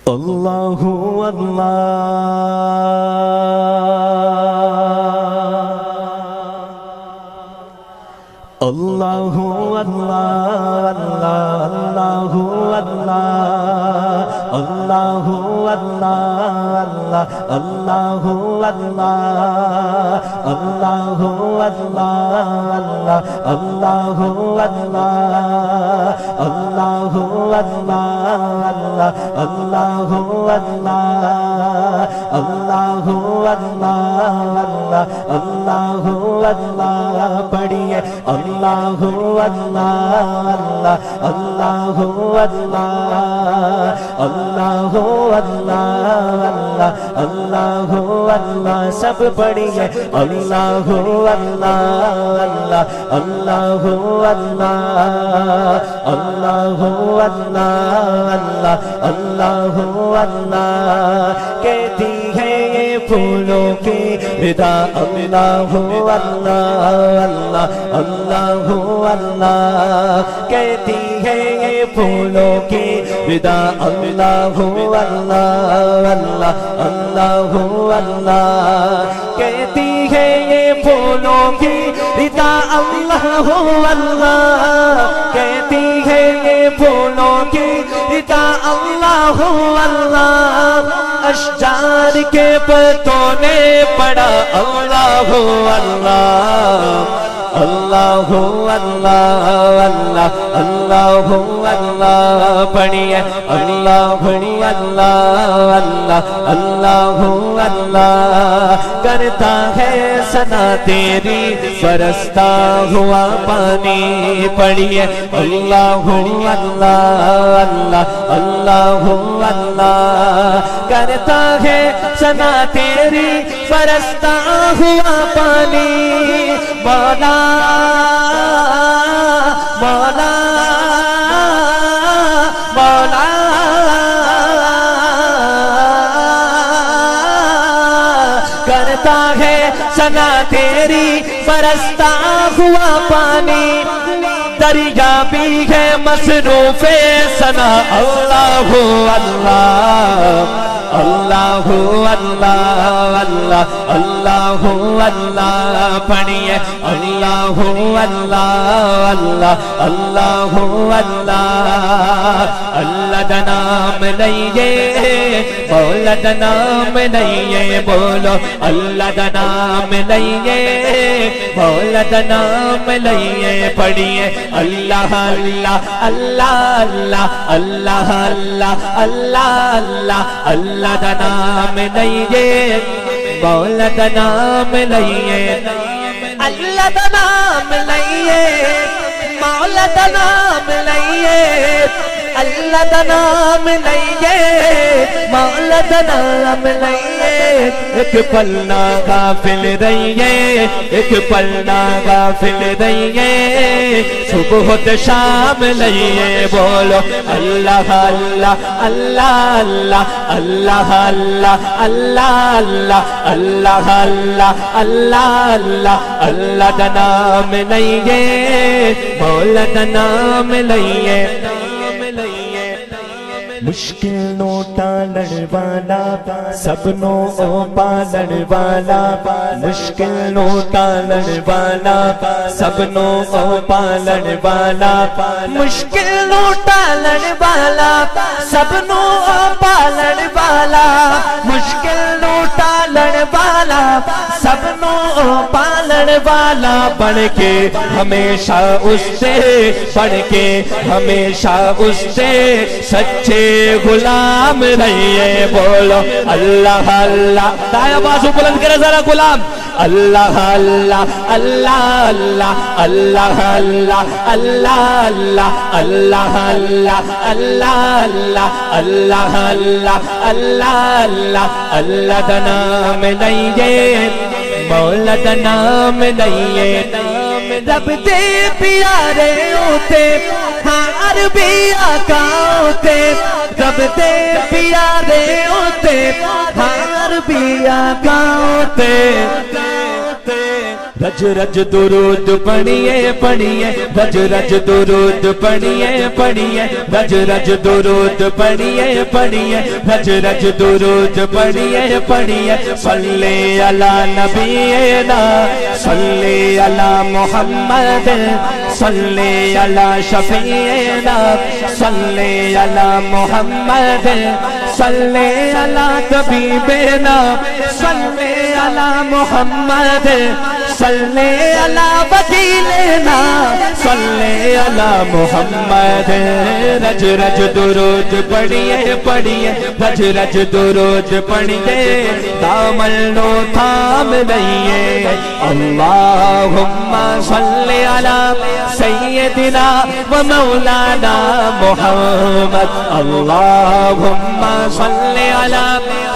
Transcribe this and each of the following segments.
اللہ اللہ اللہ اللہ اللہ اللہ اللہ اللہ اللہ اللہ اللہ اللہ اللہ پڑھیے اللہ اللہ اللہ اللہ اللہ اللہ اللہ سب پڑھیے اللہ اللہ اللہ اللہ اللہ اللہ اللہ کہتی ہے یہ پھولوں کی ردا اللہ اللہ اللہ اللہ کہتی ہے یہ پھولوں کی ردا اللہ اللہ اللہ اللہ کہتی ہے یہ پھولوں کی ردا اللہ اللہ کہتی ہے یہ پھولوں کی ردا اللہ اللہ اشجار کے پتوں نے پڑھا اللہ اللہ اللہ اللہ اللہ اللہ پڑھیے اللہ اللہ اللہ اللہ کرتا ہے ثنا تیری برستا ہوا پانی پڑھیے اللہ اللہ اللہ اللہ کرتا ہے ثنا تیری برستا ہوا پانی مولا مولا مولا کرتا ہے ثنا تیری برستا ہوا پانی دریا بھی ہے مصروف ثنا اللہ اللہ اللہ اللہ اللہ اللہ اللہ پڑھیے اللہ اللہ اللہ اللہ اللہ دا نام لئیے مولا دا نام لئیے بولو اللہ دا نام لئیے مولا دا نام لئیے پڑھیے اللہ اللہ اللہ اللہ اللہ اللہ اللہ اللہ دا نام لئیے مولا دا نام لئیے اللہ دا نام لئیے مولا دا نام لئیے اللہ دا نام لئیے مولا دا نام لئیے ایک پل نہ غافل رہیے ایک پل نہ غافل رہیے صبح و شام لئیے بولو اللہ اللہ اللہ اللہ اللہ اللہ اللہ اللہ اللہ اللہ اللہ دا نام لئیے مولا دا نام لئیے مشکل نو ٹالن والا سب نو پالن والا مشکل نو ٹالن والا سب نو پالن والا مشکل نو ٹالن والا سب نو پالن والا مشکل نو ٹالن والا سب نو پالن والا بن کے ہمیشہ اس سے بن کے ہمیشہ اس سے سچے غلام رہیے بولو اللہ اللہ دائیں بازو بلند کرے ذرا غلام اللہ اللہ اللہ اللہ اللہ اللہ اللہ اللہ اللہ اللہ اللہ اللہ اللہ اللہ دا نام لئیے مولا دا نام لئیے رب دے پیارے ہوتے ہاں عربی آقا ہوتے رب دے پیارے ہوتے ہاں عربی آقا ہوتے رج رج درود پڑھیے پڑھیے رج رج درود پڑھیے پڑھیے رج رج درود پڑھیے پڑھیے رج رج درود پڑھیے پڑھیے صلی علی نبینا صلی علی محمد صلی علی شفیعنا صلی علی محمد صلی علی طبیبنا صلی علی محمد صلی علی وکیلنا صلی علی محمد رج رج درود پڑھیے پڑھیے رج رج درود پڑھیے دامن لو تھام لئیے اللہم صلی علی سیدنا و مولانا محمد اللہم صلی علی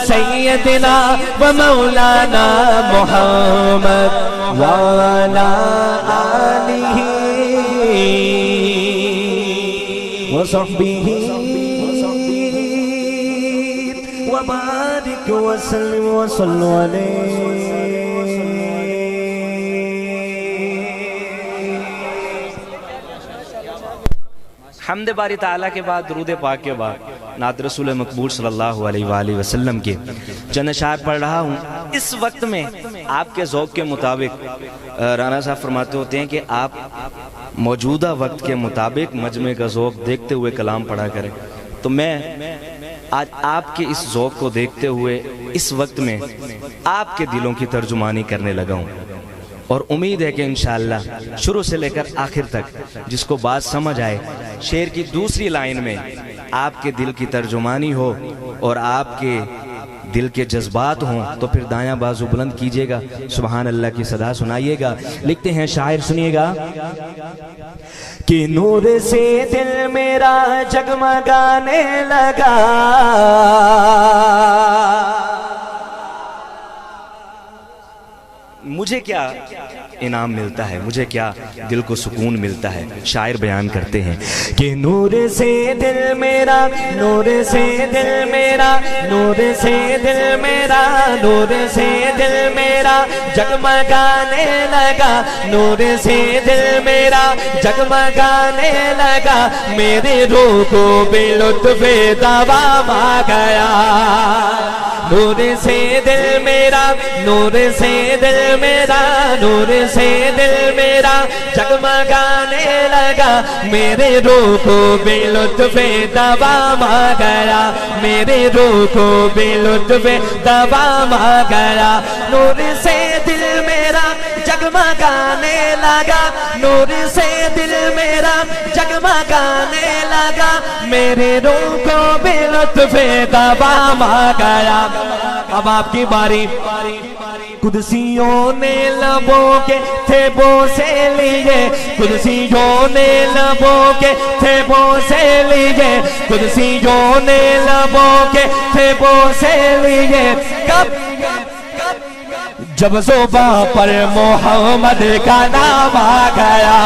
سیدنا و مولانا محمد وعلى آله وصحبه وبارك وسلم وصلوا عليه حمد باری تعالیٰ کے بعد درود پاک کے بعد نعت رسول مقبول صلی اللہ علیہ وآلہ وسلم کے چند اشعار پڑھ رہا ہوں۔ اس وقت میں آپ کے ذوق کے مطابق رانا صاحب فرماتے ہوتے ہیں کہ آپ موجودہ وقت کے مطابق مجمع کا ذوق دیکھتے ہوئے کلام پڑھا کریں، تو میں آج آپ کے اس ذوق کو دیکھتے ہوئے اس وقت میں آپ کے دلوں کی ترجمانی کرنے لگا ہوں، اور امید ہے کہ انشاءاللہ شروع سے لے کر آخر تک جس کو بات سمجھ آئے، شعر کی دوسری لائن میں آپ کے دل کی ترجمانی ہو اور آپ کے دل کے جذبات ہوں، تو پھر دایاں بازو بلند کیجئے گا، سبحان اللہ کی صدا سنائیے گا۔ لکھتے ہیں شاعر، سنیے گا کہ نور سے دل میرا جگمگانے لگا، مجھے کیا انعام ملتا ہے، مجھے کیا دل کو سکون ملتا ہے۔ شاعر بیان کرتے ہیں کہ نور سے دل میرا، نور سے دل میرا، نور سے دل میرا، نور سے دل میرا جگمگانے لگا، نور سے دل میرا جگمگانے لگا، میرے روح کو بے لطف دوام آ گیا۔ نور سے دل میرا، نور سے دل میرا، نور سے دل میرا جگمگانے لگا، میرے روح کو بے لطف دوام آ گیا، میرے روح کو بے لطف دوام آ گیا۔ نور سے دل میرا جگمگانے لگا، نور سے دل میرا جگمگانے لگا، میرے روح کو بے لطف دوام آ گیا۔ اب آپ کی باری۔ قدسیوں نے لبوں کے تھے بوسے لیے، قدسیوں نے لبوں کے تھے بوسے لیے، قدسیوں نے لبوں کے تھے بوسے لیے، کب جب زباں پر محمد کا نام آ گیا۔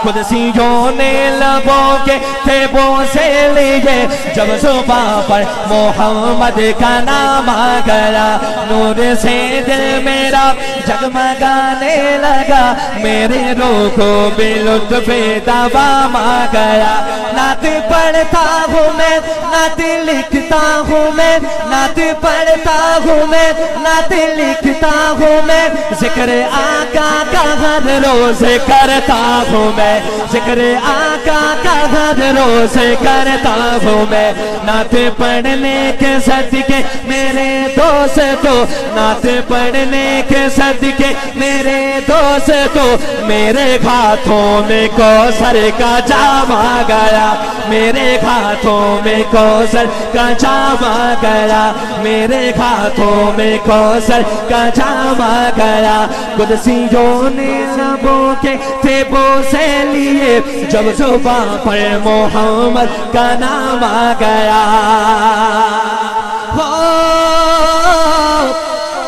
قدسیوں نے لبوں کے تھے بوسے لیے، جب زباں پر محمد کا نام آ گیا۔ نور سے دل میرا جگمگانے لگا، میرے روح کو بے لطف دوام آ گیا۔ نعت پڑھتا ہوں میں، نعت لکھتا ہوں میں، نعت پڑھتا ہوں میں، نعت لکھتا ہوں میں، ذکر آقا کا ہر روز کرتا ہوں میں، ذکر آقا کا ہر روز کرتا ہوں میں۔ نعت پڑھنے کے صدقے میرے دوستو، نعت پڑھنے کے صدقے میرے دوستو، میرے ہاتھوں میں کوثر کا جام آ گیا، میرے ہاتھوں میں کوثر کا جام آ گیا، میرے ہاتھوں میں کوثر کا جام آ گیا۔ قدسیوں نے لبوں کے تھے بوسے لیے، جب زباں پر محمد کا نام آ گیا۔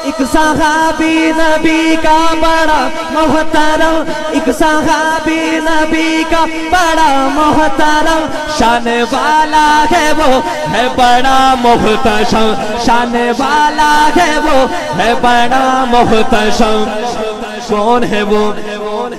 ایک صحابی نبی کا بڑا محترم، ایک صحابی نبی کا بڑا محترم، شان والا ہے وہ ہے بڑا محتشم، شان والا ہے وہ ہے بڑا محتشم۔ کون ہے وہ؟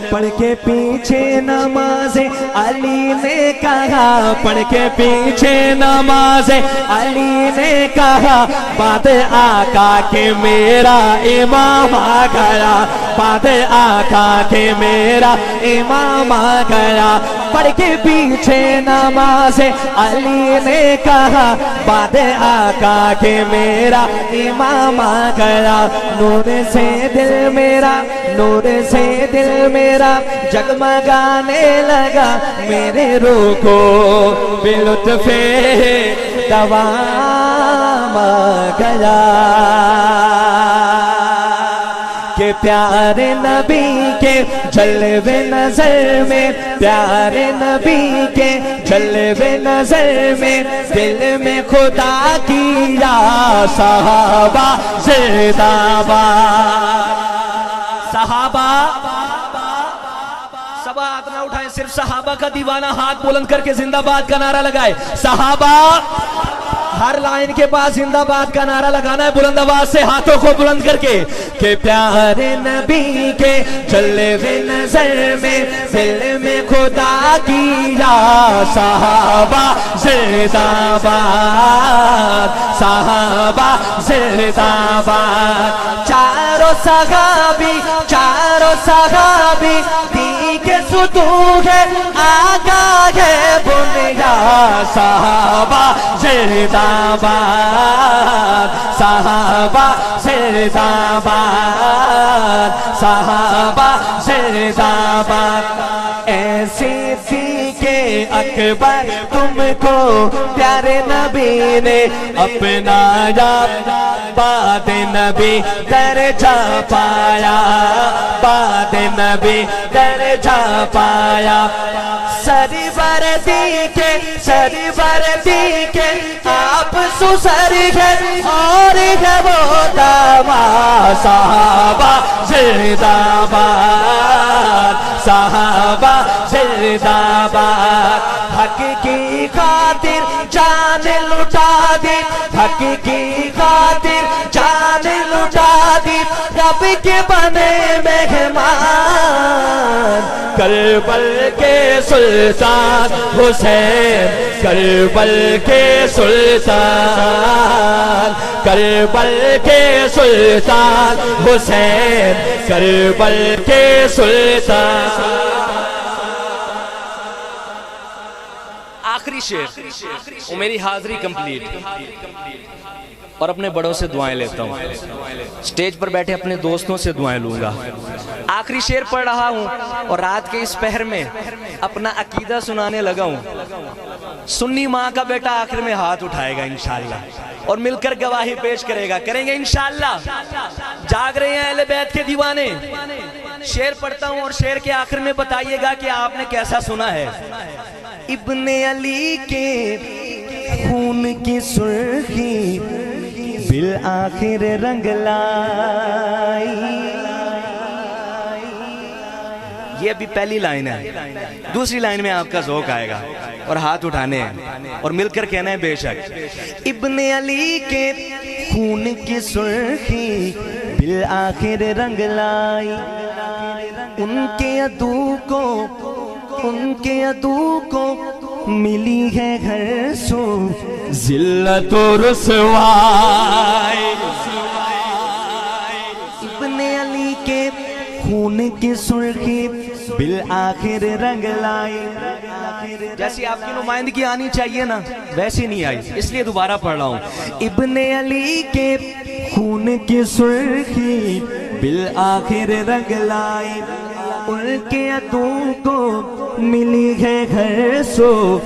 پڑھ کے پیچھے نماز علی نے کہا، پڑھ کے پیچھے نماز علی نے کہا، بعد آقا کے میرا امام آ گیا، بعد آقا کے میرا امام آ گیا۔ پڑھ کے پیچھے نماز علی نے کہا، بعد آقا کے میرا امام آ گیا۔ نور سے دل میرا، نور سے دل میرا جگمگانے لگا، میرے روح کو بے لطف دوام گیا کہ پیارے نبی کے جلوے نظر میں، پیارے نبی کے جلوے نظر میں، دل میں خدا کی یا صحابہ زندہ باد۔ صحابہ سب ہاتھ نہ اٹھائیں، صرف صحابہ کا دیوانہ ہاتھ بلند کر کے زندہ باد کا نعرہ لگائے۔ صحابہ ہر لائن کے پاس زندہ باد کا نعرہ لگانا ہے بلند آواز سے، ہاتھوں کو بلند کر کے کہ پیارے نبی کے جلوے نظر میں، دل میں خدا کی یا صحابہ زندہ باد، صحابہ زندہ باد۔ چاروں صحابی، چاروں صحابی دی کے ستون ہے، آقا ہے بنیا صحابہ زندہ باد، صحابہ زندہ باد، صحابہ زندہ باد۔ ایسی تھی کہ اکبر تم کو پیارے نبی نے اپنایا، بعد نبی درجہ پایا، بعد نبی درجہ پایا۔ سری وردی کے، سری وردی کے آپ سسر ہے اور ہے وہ دوا، صحابہ زندہ باد، صحابہ زندہ باد۔ حق کی خاطر جان لٹا دی، حق کی خاطر جان لٹا دی، رب کے بنے مہمان۔ کربل کے سلطان حسین، کربل کے سلطان، کربل کے سلطان حسین، کربل کے سلطان۔ آخری شعر وہ میری حاضری کمپلیٹ، اور اپنے بڑوں سے دعائیں لیتا ہوں، سٹیج پر بیٹھے اپنے دوستوں سے دعائیں لوں گا۔ آخری شعر پڑھ رہا ہوں اور رات کے اس پہر میں اپنا عقیدہ سنانے لگا ہوں۔ سنی ماں کا بیٹا آخر میں ہاتھ اٹھائے گا انشاءاللہ اور مل کر گواہی پیش کرے گا، کریں گے انشاءاللہ۔ جاگ رہے ہیں اہل بیت کے دیوانے۔ شعر پڑھتا ہوں اور شعر کے آخر میں بتائیے گا کہ آپ نے کیسا سنا ہے۔ ابن علی کے خون کی سرخی بالآخر رنگ لائی۔ یہ ابھی پہلی لائن ہے، دوسری لائن میں آپ کا ذوق آئے گا اور ہاتھ اٹھانے ہیں اور مل کر کہنا ہے بے شک۔ ابن علی کے خون کی سرخی بالآخر رنگ لائی، ان کے عدو کو، ان کے عدو کو ملی ہے گھر سو ذلت و رسوائی۔ ابن علی کے خون کی سرخی بالآخر رنگ لائی۔ جیسی آپ کی نمائندگی آنی چاہیے نا ویسی نہیں آئی، اس لیے دوبارہ پڑھ رہا ہوں۔ ابن علی کے خون کی سرخی بالآخر رنگ لائی، ان کے عدو کو ملی ہے گھر سو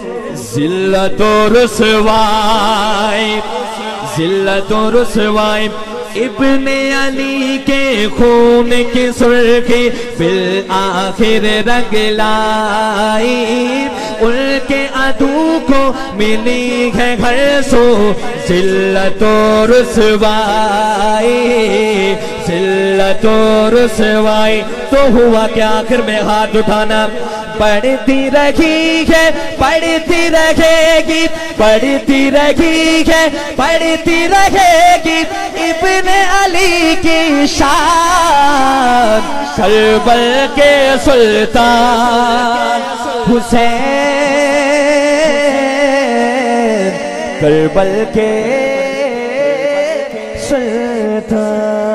ذلت و رسوائی، ذلت و رسوائی۔ ابن علی کے خون کی سرخی بالآخر رنگ لائی، ان کے عدو کو ملی ہے گھر سو ذلت و رسوائی، ذلت و رسوائی۔ تو ہوا کہ آخر میں ہاتھ اٹھانا، پڑھتی رہی ہے پڑھتی رہے گی، پڑھتی رہی ہے پڑھتی رہے گی ابن علی کی شان، کربل کے سلطان حسین، کربل کے سلطان۔